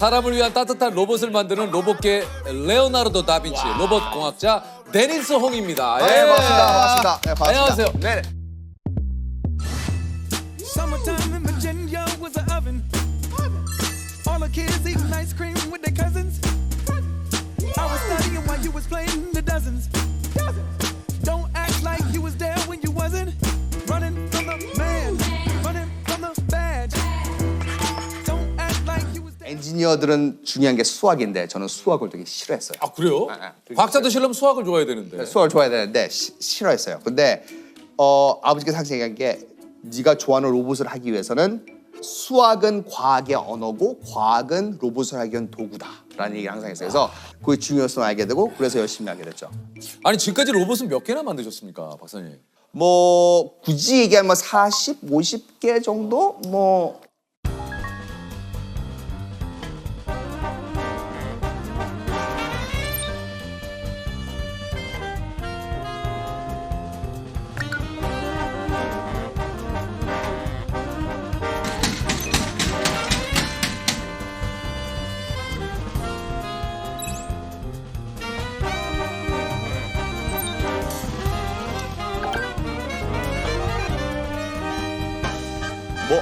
사람을 위한 따뜻한 로봇을 만드는 로봇계 레오나르도 다빈치 로봇 공학자 데니스 홍입니다. 네, 반갑습니다. 네, 반갑습니다. 안녕하세요. 네. Summertime in Virginia was an oven. All the kids eating ice cream with their cousins. I was studying while you was playing the dozens. Don't act like you was there when you wasn't. Running from the man, running from the badge. Don't act like you was there. 엔지니어들은 중요한 게 수학인데 저는 수학을 되게 싫어했어요. 아 그래요? 과학자도 싫으면 수학을 좋아해야 되는데. 수학을 좋아해야 되는데 싫어했어요. 근데 아버지께서 항상 얘기한 게 네가 좋아하는 로봇을 하기 위해서는 수학은 과학의 언어고 과학은 로봇을 하기 위한 도구다라는 얘기를 항상 했어요. 그래서 그의 중요성을 알게 되고 그래서 열심히 하게 됐죠. 아니 지금까지 로봇은 몇 개나 만드셨습니까, 박사님? 뭐 굳이 얘기하면 뭐 40, 50개 정도? 뭐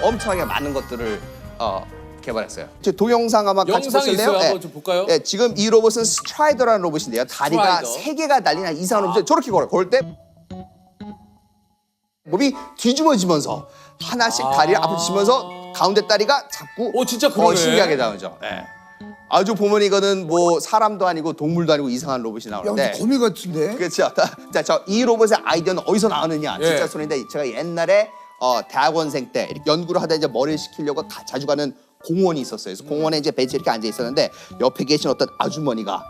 엄청나게 많은 것들을 개발했어요. 제 동영상 아마 같이 영상이 보실래요? 있어요. 한번 좀 볼까요? 네, 지금 이 로봇은 스트라이더라는 로봇인데요. 다리가 스트라이더. 3개가 달린 이상한 로봇이 저렇게 걸어요. 걸을 때 몸이 뒤집어지면서 하나씩 다리를 앞으로 치면서 가운데 다리가 자꾸 진짜 그러네. 신기하게 나오죠. 네. 아주 보면 이거는 뭐 사람도 아니고 동물도 아니고 이상한 로봇이 나오는데 거미 같은데? 그렇죠. 자, 이 로봇의 아이디어는 어디서 나오느냐? 예. 진짜 소리인데 제가 옛날에 대학원생 때 이렇게 연구를 하다 이제 머리를 식히려고 자주 가는 공원이 있었어요. 그래서 공원에 이제 벤치에 이렇게 앉아 있었는데 옆에 계신 어떤 아주머니가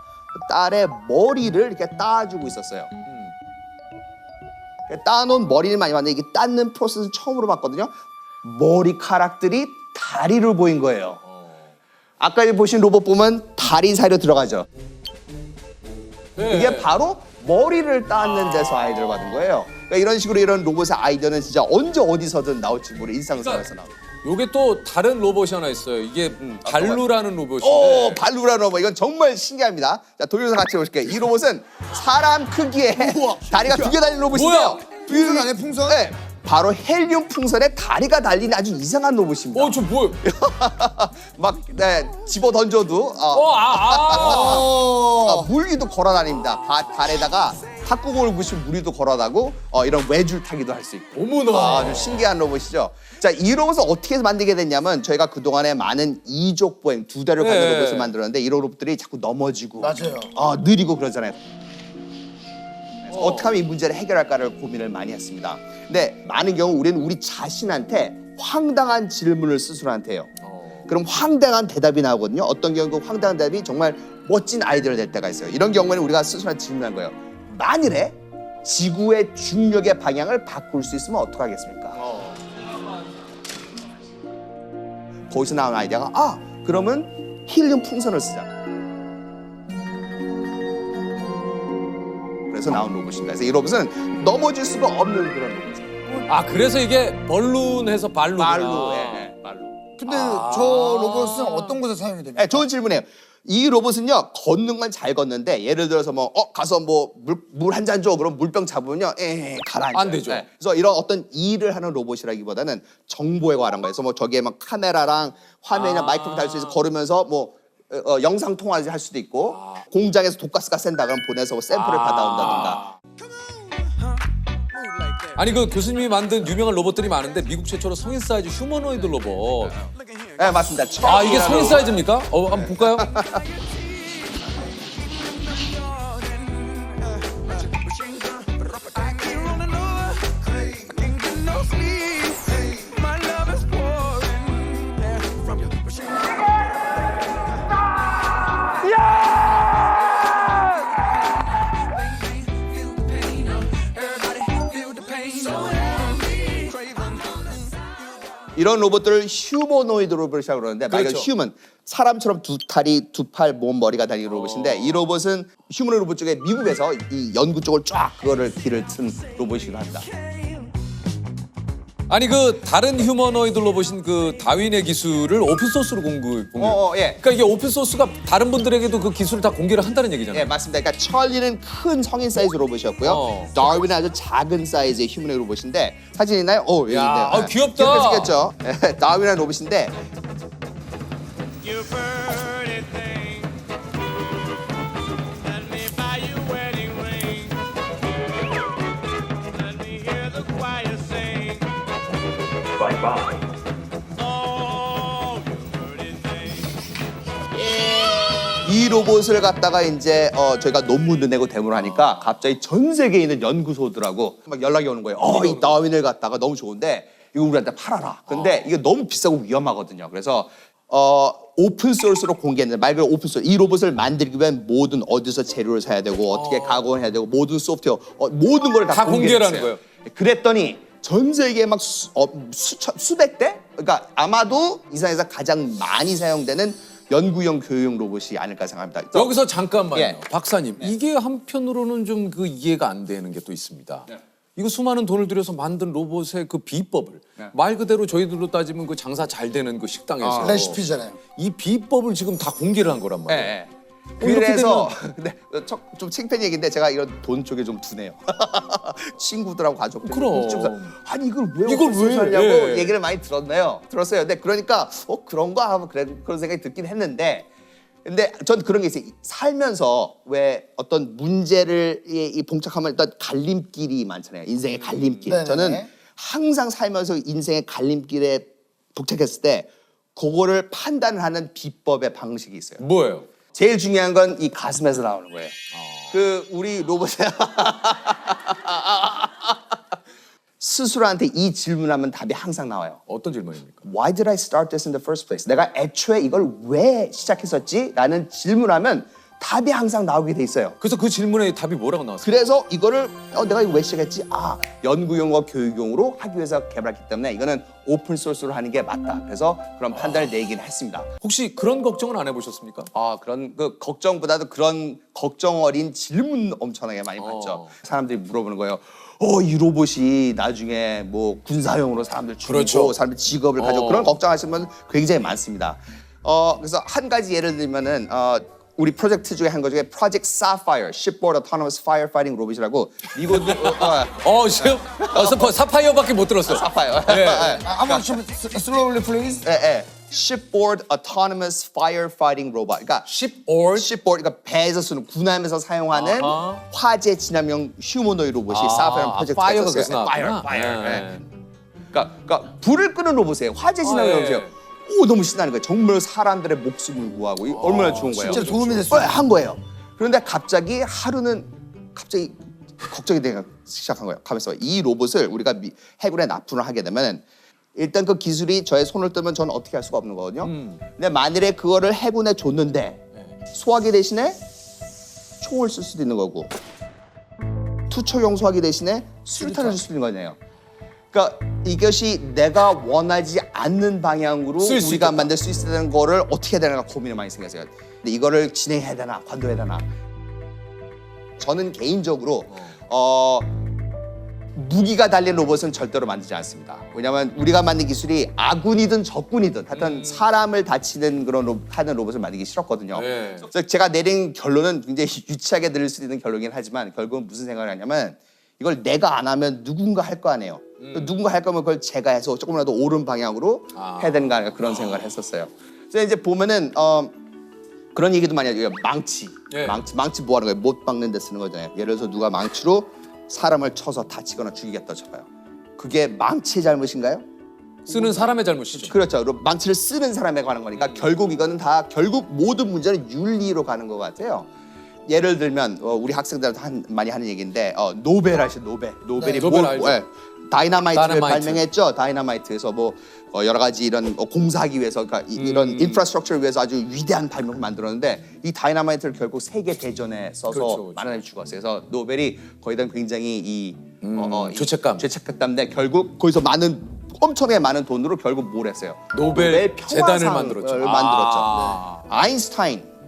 딸의 머리를 이렇게 따주고 있었어요. 따놓은 머리를 많이 봤는데 이게 닦는 프로세스를 처음으로 봤거든요. 머리카락들이 다리로 보인 거예요. 아까 보신 로봇 보면 다리 사이로 들어가죠. 네. 이게 바로 머리를 닦는 데서 아이디어를 받은 거예요. 그러니까 이런 식으로 이런 로봇의 아이디어는 진짜 언제 어디서든 나올지 모르는 일상생활에서 나옵니다. 요게 또 다른 로봇이 하나 있어요. 이게 발루라는 로봇인데. 발루라는 로봇. 이건 정말 신기합니다. 자, 동영상 같이 보실게요. 이 로봇은 사람 크기에 다리가 2개 달린 로봇인데요. 풍선 안에 풍선? 네. 바로 헬륨 풍선에 다리가 달린 아주 이상한 로봇입니다. 저 뭐예요? 막 집어 던져도 물 위도 걸어 다닙니다. 발에다가 탁구공을 부시면 물 위도 걸어 다고 이런 외줄 타기도 할 수 있고. 어머나. 아주 신기한 로봇이죠. 자, 이 로봇을 어떻게 해서 만들게 됐냐면 저희가 그동안에 많은 이족 보행 2대를 받는 네. 로봇을 만들었는데 이 로봇들이 자꾸 넘어지고 맞아요. 느리고 그러잖아요. 그래서 어떻게 하면 이 문제를 해결할까를 고민을 많이 했습니다. 근데 많은 경우 우리는 우리 자신한테 황당한 질문을 스스로한테 해요. 그럼 황당한 대답이 나오거든요. 어떤 경우 그 황당한 대답이 정말 멋진 아이디어를 낼 때가 있어요. 이런 경우에는 우리가 스스로한테 질문한 거예요. 만일에 지구의 중력의 방향을 바꿀 수 있으면 어떡하겠습니까? 거기서 나온 아이디어가 그러면 힐륨 풍선을 쓰자. 그래서 나온 로봇입니다. 그래서 이 로봇은 넘어질 수가 없는 그런 로봇이에요. 그래서 이게 벌룬해서 발루구나. 발루. 근데 저 로봇은 어떤 곳에 사용이 됩니까? 네, 좋은 질문이에요. 이 로봇은요 걷는 건 잘 걷는데 예를 들어서 뭐 가서 뭐 물 한 잔 줘 그럼 물병 잡으면요 가라앉아요. 안 되죠. 그래서 이런 어떤 일을 하는 로봇이라기보다는 정보에 관한 거예요. 그래서 뭐 저기에 막 카메라랑 화면이나 마이크를 달 수 있어서 걸으면서 뭐 영상 통화를 할 수도 있고 공장에서 독가스가 샌다 그러면 보내서 샘플을 받아온다든가. 아니 그 교수님이 만든 유명한 로봇들이 많은데 미국 최초로 성인 사이즈 휴머노이드 로봇. 네 맞습니다. 이게 성인 사이즈입니까? 한번 볼까요? My love is pouring from your machine gun. Feel the pain, everybody feel the pain. Craving. 이런 로봇들을 휴머노이드 로봇이라고 그러는데 말 그대로 그렇죠. 휴먼 사람처럼 두 다리, 두 팔, 몸, 머리가 달린 로봇인데 이 로봇은 휴머노이드 로봇 쪽에 미국에서 이 연구 쪽을 쫙 그거를 길을 튼 로봇이기도 합니다. 아니 그 다른 휴머노이드 로봇인 그 다윈의 기술을 오픈 소스로 공개. 예. 그러니까 이게 오픈 소스가 다른 분들에게도 그 기술을 다 공개를 한다는 얘기잖아요. 예, 맞습니다. 그러니까 찰리는 큰 성인 사이즈 로봇이었고요. 다윈은 아주 작은 사이즈의 휴머노이드 로봇인데 사진 있나요? 여기 있네요. 아, 귀엽다. 귀엽겠죠? 다윈이라는 로봇인데 You pretty thing. Let me buy you wedding ring. Let me hear the choir sing. Bye bye. Oh, you pretty thing. 이 로봇을 갖다가 이제 저희가 논문도 내고 데모를 하니까 갑자기 전 세계에 있는 연구소들하고 막 연락이 오는 거예요. 이 다윈을 갖다가 너무 좋은데 이거 우리한테 팔아라. 근데 이게 너무 비싸고 위험하거든요. 그래서 오픈 소스로 공개했는데 말 그대로 오픈 소스. 이 로봇을 만들기 위한 모든 어디서 재료를 사야 되고 어떻게 가공을 해야 되고 모든 소프트웨어 모든 걸 다 공개를 하는 공개했어요. 거예요. 그랬더니 전 세계에 막 수백 대? 그러니까 아마도 이 세상에서 가장 많이 사용되는 연구용 교육용 로봇이 아닐까 생각합니다. 여기서 잠깐만요. 예. 박사님, 이게 한편으로는 좀 그 이해가 안 되는 게 또 있습니다. 이거 수많은 돈을 들여서 만든 로봇의 그 비법을 말 그대로 저희들로 따지면 그 장사 잘 되는 그 식당에서 레시피잖아요. 이 비법을 지금 다 공개를 한 거란 말이에요. 예. 이렇게 그래서 근데 좀 창피한 얘기인데 제가 이런 돈 쪽에 좀 두네요. 친구들하고 가족들 그럼. 아니 이걸 왜 이걸 왜? 하냐고 예. 얘기를 많이 들었어요. 근데 그러니까 그런가 하고 그런 생각이 듣긴 했는데 근데 전 그런 게 있어요. 살면서 왜 어떤 문제를 이 봉착하면 일단 갈림길이 많잖아요. 인생의 갈림길. 네네. 저는 항상 살면서 인생의 갈림길에 도착했을 때 그거를 판단을 하는 비법의 방식이 있어요. 뭐예요? 제일 중요한 건 이 가슴에서 나오는 거예요. 그 우리 로봇에 스스로한테 이 질문하면 답이 항상 나와요. 어떤 질문입니까? Why did I start this in the first place? 내가 애초에 이걸 왜 시작했었지? 라는 질문하면 답이 항상 나오게 돼 있어요. 그래서 그 질문에 답이 뭐라고 나왔어요? 그래서 이거를 내가 이거 왜 시작했지? 연구용과 교육용으로 하기 위해서 개발했기 때문에 이거는 오픈 소스로 하는 게 맞다. 그래서 그런 판단을 내긴 했습니다. 혹시 그런 걱정은 안 해보셨습니까? 그런 그 걱정보다도 그런 걱정 어린 질문 엄청나게 많이 받죠. 사람들이 물어보는 거예요. 이 로봇이 나중에 뭐 군사용으로 사람들 죽이고 그렇죠. 사람들 직업을 가지고 그런 걱정하시는 분 굉장히 많습니다. 그래서 한 가지 예를 들면은 우리 프로젝트 중에 한 거 중에 Project Sapphire, Shipboard Autonomous Firefighting Robot이라고 미국 지금 사파이어밖에 못 들었어요. Sapphire. 한번 좀 slowly please. 예. Shipboard Autonomous Firefighting Robot. 그러니까 shipboard, 그러니까 배에서 쓰는 군함에서 사용하는 화재 진압용 휴머노이드 로봇이 사파이어 프로젝트가 파이어가 있었어요. 그래서 나왔구나. Fire. 네. 그러니까 불을 끄는 로봇이에요. 화재 진압용 로봇이에요. 너무 신나는 거예요. 정말 사람들의 목숨을 구하고 얼마나 좋은 거예요. 진짜 도움이 됐어요. 한 거예요. 그런데 갑자기 하루는 걱정이 되기 시작한 거예요. 가면서 이 로봇을 우리가 해군에 납품을 하게 되면 일단 그 기술이 저의 손을 뜨면 저는 어떻게 할 수가 없는 거거든요. 근데 만일에 그거를 해군에 줬는데 소화기 대신에 총을 쓸 수도 있는 거고 투척용 소화기 대신에 수류탄을 쓸 수도 있는 거네요. 그러니까 이것이 내가 원하지 않는 방향으로 쓸수 우리가 있겠다. 만들 수 있는 거를 어떻게 해야 되나 고민을 많이 생겼어요. 근데 이거를 진행해야 되나 관둬야 되나. 저는 개인적으로 무기가 달린 로봇은 절대로 만들지 않습니다. 왜냐하면 우리가 만든 기술이 아군이든 적군이든 하여튼 사람을 다치는 그런 하는 로봇을 만들기 싫었거든요. 네. 그래서 제가 내린 결론은 굉장히 유치하게 들릴 수 있는 결론이긴 하지만 결국은 무슨 생각을 하냐면 이걸 내가 안 하면 누군가 할 거 아니에요. 누군가 할 거면 그걸 제가 해서 조금이라도 옳은 방향으로 해야 되는 거 아닌가 그런 생각을 했었어요. 그래서 이제 보면은 그런 얘기도 많이 하죠. 망치. 예. 망치 뭐 하는 거예요? 못 박는 데 쓰는 거잖아요. 예를 들어서 누가 망치로 사람을 쳐서 다치거나 죽이겠다 쳐봐요. 그게 망치의 잘못인가요? 쓰는 사람의 잘못이죠. 그렇죠. 그럼 망치를 쓰는 사람에 관한 거니까 결국 이거는 다 결국 모든 문제는 윤리로 가는 것 같아요. 예를 들면 우리 학생들한테 많이 하는 얘기인데 노벨 아시죠? 노벨이 노벨 알죠. 다이너마이트를 다이너마이트. 발명했죠. 다이너마이트에서 뭐 여러 가지 이런 공사하기 위해서 그러니까 이런 인프라스트럭처를 위해서 아주 위대한 발명을 만들었는데 이 다이너마이트를 결국 세계 대전에 써서 그렇죠. 많은 사람이 죽었어요. 그래서 노벨이 거기다 굉장히 죄책감인데 결국 거기서 엄청나게 많은 돈으로 결국 뭘 했어요? 노벨 재단을 평화상을 만들었죠. 만들었죠. 아인슈타인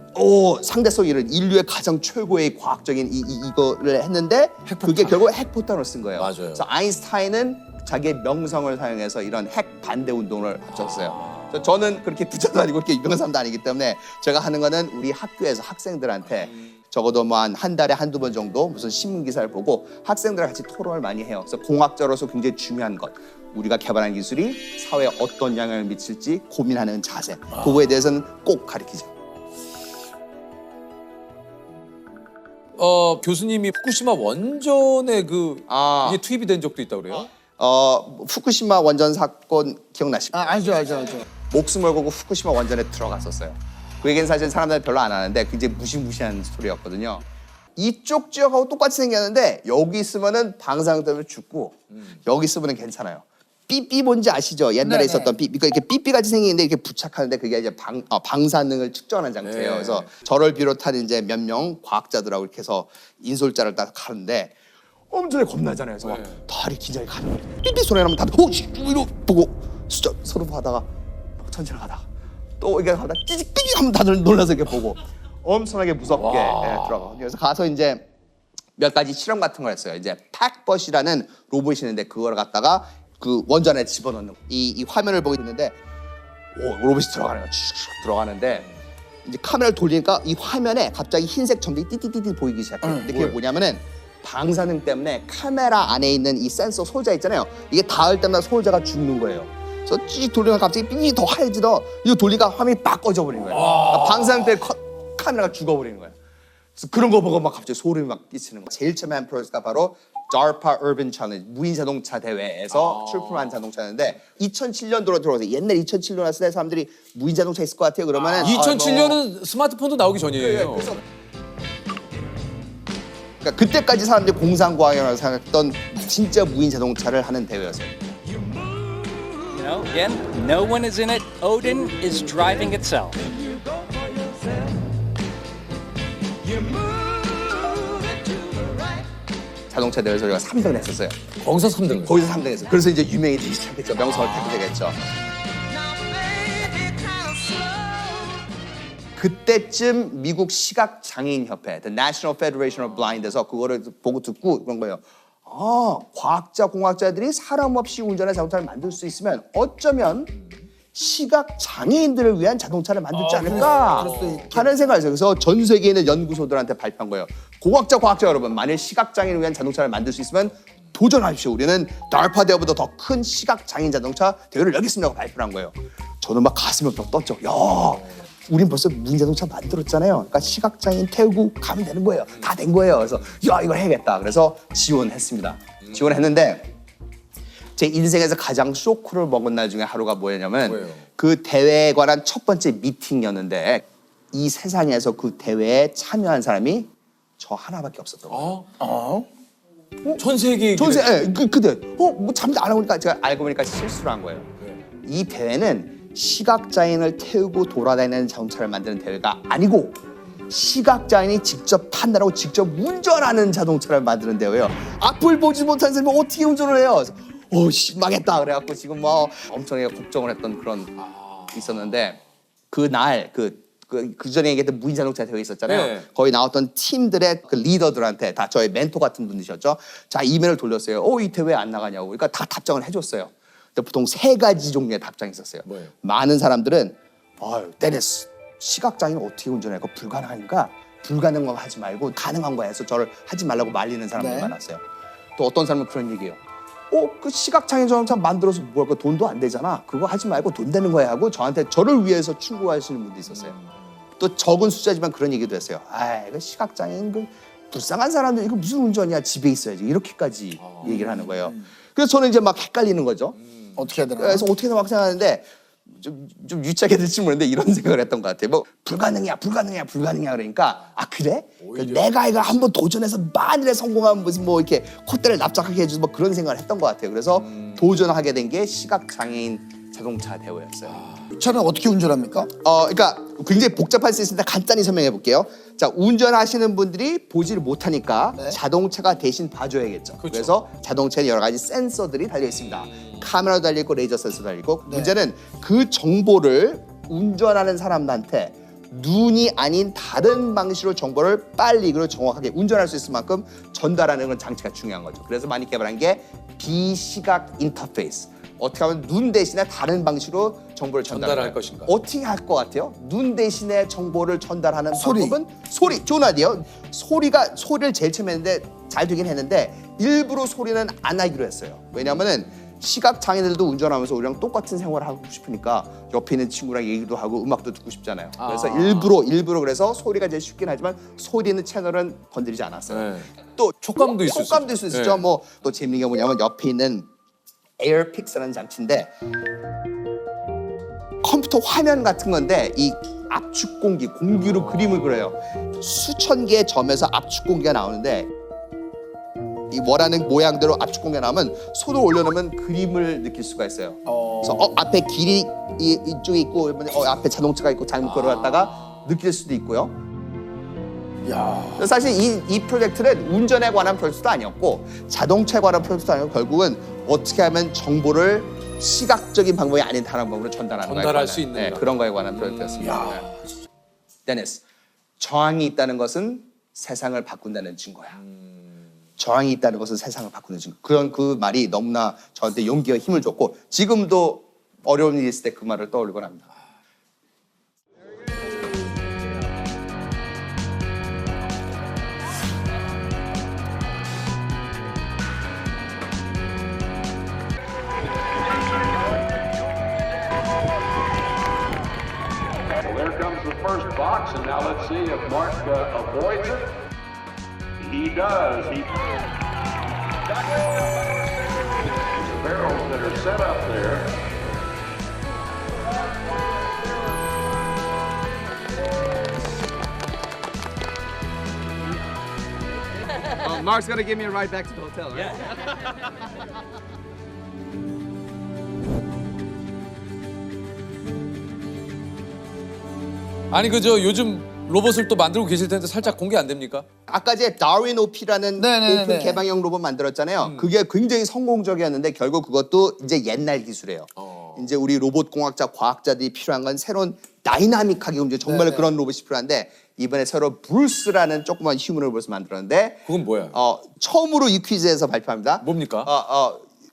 상대성 이런 인류의 가장 최고의 과학적인 이거를 했는데 그게 결국 핵폭탄으로 쓴 거예요. 맞아요. 그래서 아인슈타인은 자기의 명성을 사용해서 이런 핵 반대 운동을 합쳤어요. 그래서 저는 그렇게 부자도 아니고 그렇게 유명한 사람도 아니기 때문에 제가 하는 거는 우리 학교에서 학생들한테 적어도 뭐 한 달에 한두 번 정도 무슨 신문 기사를 보고 학생들과 같이 토론을 많이 해요. 그래서 공학자로서 굉장히 중요한 것, 우리가 개발한 기술이 사회에 어떤 영향을 미칠지 고민하는 자세, 그거에 대해서는 꼭 가르치죠. 교수님이 후쿠시마 원전에 이게 투입이 된 적도 있다고 그래요? 후쿠시마 원전 사건 기억나십니까? 알죠. 목숨을 걸고 후쿠시마 원전에 들어갔었어요. 그 얘기는 사실 사람들이 별로 안 하는데 굉장히 무시무시한 스토리였거든요. 이쪽 지역하고 똑같이 생겼는데 여기 있으면은 방사능 때문에 죽고 여기 있으면은 괜찮아요. 삐삐 뭔지 아시죠? 옛날에 네네. 있었던 삐삐. 그러니까 이렇게 삐삐같이 생기는데 이렇게 부착하는데 그게 이제 방사능을 측정하는 장치예요. 네. 그래서 저를 비롯한 이제 몇 명 과학자들하고 이렇게 해서 인솔자를 딱 하는데 엄청 겁나잖아요. 그래서 막 다리 긴장이 가는 거예요. 삐삐 소리 나면 다들 이러 보고 수저 서로 하다가 막 천천히 가다가 또 이렇게 하다가 찌직삐직 하면 다들 놀라서 이렇게 보고 엄청나게 무섭게 들어가. 그래서 가서 이제 몇 가지 실험 같은 걸 했어요. 이제 팩벗이라는 로봇이 있는데 그걸 갖다가 그 원전에 집어넣는 이 화면을 보고 있는데 로봇이 들어가는 거야. 쭉 들어가는데 이제 카메라를 돌리니까 이 화면에 갑자기 흰색 점들이 띠띠띠띠 보이기 시작해요. 근데 그게 뭐냐면은 방사능 때문에 카메라 안에 있는 이 센서 소자 있잖아요. 이게 닿을 때마다 소자가 죽는 거예요. 그래서 찌 돌리면 갑자기 삐 더 하얘지더 이거 돌리니까 화면이 빡 꺼져버리는 거예요. 그러니까 방사능 때문에 카메라가 죽어버리는 거예요. 그래서 그런 거 보고 막 갑자기 소름이 막 끼치는 거예요. 제일 처음에 한 프로젝트가 바로 DARPA Urban Challenge 무인 자동차 대회에서 출품한 자동차였는데 2007년도로 들어가서 옛날 2007년 왔을 때 사람들이 무인 자동차 있을 것 같아요. 그러면은 2007년은 스마트폰도 나오기 전이에요. 그러니까 그때까지 사람들이 공상과학이라고 생각했던 진짜 무인 자동차를 하는 대회였어요. You know, again, no one is in it. Odin is driving itself. 자동차 대회에서 저희가 3등을 했었어요. 거기서 3등. 거기서 3등 했어요. 그래서 이제 유명해지기 시작했죠. 명성을 타게 되겠죠. 그때쯤 미국 시각장애인협회, The National Federation of Blind에서 그거를 보고 듣고 그런 거예요. 과학자, 공학자들이 사람 없이 운전한 자동차를 만들 수 있으면 어쩌면 시각장애인들을 위한 자동차를 만들지 않을까 하는 생각을 했어요. 그래서 전 세계에 있는 연구소들한테 발표한 거예요. 공학자, 과학자 여러분, 만일 시각장애인을 위한 자동차를 만들 수 있으면 도전하십시오. 우리는 DARPA 대회보다 더 큰 시각장애인 자동차 대회를 열겠습니다. 발표를 한 거예요. 저는 막 가슴이 막 떴죠. 야, 우린 벌써 무인 자동차 만들었잖아요. 그러니까 시각장애인 태우고 가면 되는 거예요. 다 된 거예요. 그래서 야, 이걸 해야겠다. 그래서 지원했습니다. 지원했는데 제 인생에서 가장 쇼크를 먹은 날 중에 하루가 뭐였냐면 뭐예요? 그 대회에 관한 첫 번째 미팅이었는데 이 세상에서 그 대회에 참여한 사람이 저 하나밖에 없었던 거예요. 전 세계 그때 뭐 잠도 안 하고 보니까 제가 알고 보니까 실수를 한 거예요. 이 대회는 시각장애인을 태우고 돌아다니는 자동차를 만드는 대회가 아니고 시각장애인이 직접 판단하고 직접 운전하는 자동차를 만드는 대회예요. 앞을 보지 못한 사람이 어떻게 운전을 해요? 그래서 망했다 그래갖고 지금 뭐 엄청나게 걱정을 했던 그런 있었는데 그날 그 전에 얘기했던 무인 자동차 대회 있었잖아요. 네. 거기 나왔던 팀들의 그 리더들한테 다 저의 멘토 같은 분이셨죠. 자, 이메일을 돌렸어요. 이 대회 안 나가냐고. 그러니까 다 답장을 해줬어요. 근데 보통 3가지 종류의 답장이 있었어요. 뭐예요? 많은 사람들은 데니스 시각장애인 어떻게 운전해? 그거 불가능하니까 불가능한 거 하지 말고 가능한 거 해서 저를 하지 말라고 말리는 사람들이 많았어요. 또 어떤 사람은 그런 얘기예요. 그 시각장애인 자동차 만들어서 그 돈도 안 되잖아. 그거 하지 말고 돈 되는 거야 하고 저를 위해서 충고하시는 분도 있었어요. 또 적은 숫자지만 그런 얘기도 했어요. 이거 시각장애인 그 불쌍한 사람들 이거 무슨 운전이야? 집에 있어야지. 이렇게까지 얘기를 하는 거예요. 그래서 저는 이제 막 헷갈리는 거죠. 어떻게 해야 되나? 그래서 어떻게 해서 막 생각하는데 좀 유치하게 될지 모르는데 이런 생각을 했던 것 같아요. 뭐 불가능이야 그러니까 그래? 내가 이거 한번 도전해서 만일에 성공하면 무슨 뭐 이렇게 콧대를 납작하게 해주서 뭐 그런 생각을 했던 것 같아요. 그래서 도전하게 된 게 시각장애인 자동차 대회였어요. 차는 어떻게 운전합니까? 그러니까 굉장히 복잡할 수 있으니까 간단히 설명해 볼게요. 자, 운전하시는 분들이 보지를 못하니까 자동차가 대신 봐줘야겠죠. 그래서 자동차에 여러 가지 센서들이 달려 있습니다. 카메라도 달려 있고 레이저 센서도 달려 있고 문제는 그 정보를 운전하는 사람한테 눈이 아닌 다른 방식으로 정보를 빨리 그리고 정확하게 운전할 수 있을 만큼 전달하는 그런 장치가 중요한 거죠. 그래서 많이 개발한 게 비시각 인터페이스. 어떻게 하면 눈 대신에 다른 방식으로 정보를 전달할 것인가? 어떻게 할 것 같아요? 눈 대신에 정보를 전달하는 소리. 방법은 소리. 좋은 아이디어. 소리를 제일 처음 했는데 잘 되긴 했는데 일부러 소리는 안 하기로 했어요. 왜냐하면은 시각 장애인들도 운전하면서 우리랑 똑같은 생활을 하고 싶으니까 옆에 있는 친구랑 얘기도 하고 음악도 듣고 싶잖아요. 그래서 일부러 그래서 소리가 제일 쉽긴 하지만 소리 있는 채널은 건드리지 않았어요. 네. 또 촉감도 있을 수 촉감도 있을 수 있죠. 네. 뭐 또 재밌는 게 뭐냐면 옆에 있는 에어픽스라는 장치인데 컴퓨터 화면 같은 건데 이 압축 공기로 그림을 그려요. 수천 개의 점에서 압축 공기가 나오는데 이 원하는 모양대로 압축 공기가 나오면 손을 올려놓으면 그림을 느낄 수가 있어요. 그래서 앞에 길이 이쪽에 있고 앞에 자동차가 있고 잘못 걸어갔다가 느낄 수도 있고요. 사실 이 프로젝트는 운전에 관한 프로젝트도 아니었고 자동차에 관한 프로젝트도 아니고 결국은 어떻게 하면 정보를 시각적인 방법이 아닌 다른 방법으로 전달하는 거에 전달할 관한, 수 있는 네, 거. 그런 거에 관한 프로젝트였습니다. 데니스, 저항이 있다는 것은 세상을 바꾼다는 증거야. 저항이 있다는 것은 세상을 바꾸는 증거. 그 말이 너무나 저한테 용기와 힘을 줬고 지금도 어려운 일이 있을 때 그 말을 떠올리곤 합니다. Well, there comes the first box, and now let's see if Mark avoids it. He does. The barrels that are set up there. Mark's gonna give me a ride back to the hotel, right? 아니 그저 요즘 로봇을 또 만들고 계실 텐데 살짝 공개 안 됩니까? 아까 제 다윈 오피라는 네네네네. 오픈 개방형 로봇 만들었잖아요. 그게 굉장히 성공적이었는데 결국 그것도 이제 옛날 기술이에요. 이제 우리 로봇 공학자, 과학자들이 필요한 건 새로운 다이나믹하게 움직여 정말 네네. 그런 로봇이 필요한데 이번에 새로 브루스라는 조그만 휴먼 로봇을 만들었는데 그건 뭐야? 처음으로 이 퀴즈에서 발표합니다. 뭡니까?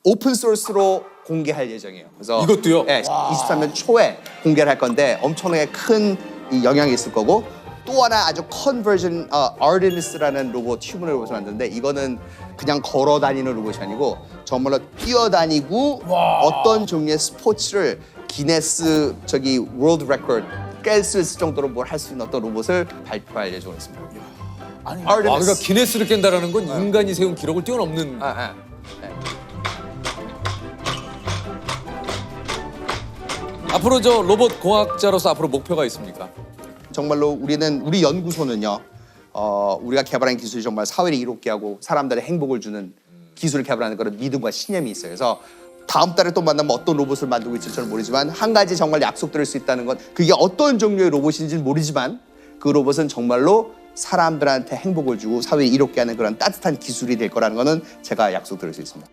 오픈 소스로 공개할 예정이에요. 그래서 이것도요? 네, 23년 초에 공개를 할 건데 엄청나게 큰 이 영향이 있을 거고 또 하나 아주 컨버전 아르테미스라는 로봇 휴먼 로봇을 만드는데 이거는 그냥 걸어 다니는 로봇이 아니고 정말로 뛰어다니고 어떤 종류의 스포츠를 기네스 월드 레코드 깰 수 있을 정도로 뭘 할 수 있는 어떤 로봇을 발표할 예정으로 있습니다. 아니, 그러니까 기네스를 깬다라는 건 인간이 세운 기록을 뛰어넘는. 앞으로 저 로봇 공학자로서 앞으로 목표가 있습니까? 정말로 우리 연구소는요. 우리가 개발한 기술이 정말 사회를 이롭게 하고 사람들의 행복을 주는 기술을 개발하는 그런 믿음과 신념이 있어요. 그래서 다음 달에 또 만나면 어떤 로봇을 만들고 있을지 저는 모르지만 한 가지 정말 약속드릴 수 있다는 건 그게 어떤 종류의 로봇인지는 모르지만 그 로봇은 정말로 사람들한테 행복을 주고 사회를 이롭게 하는 그런 따뜻한 기술이 될 거라는 거는 제가 약속드릴 수 있습니다.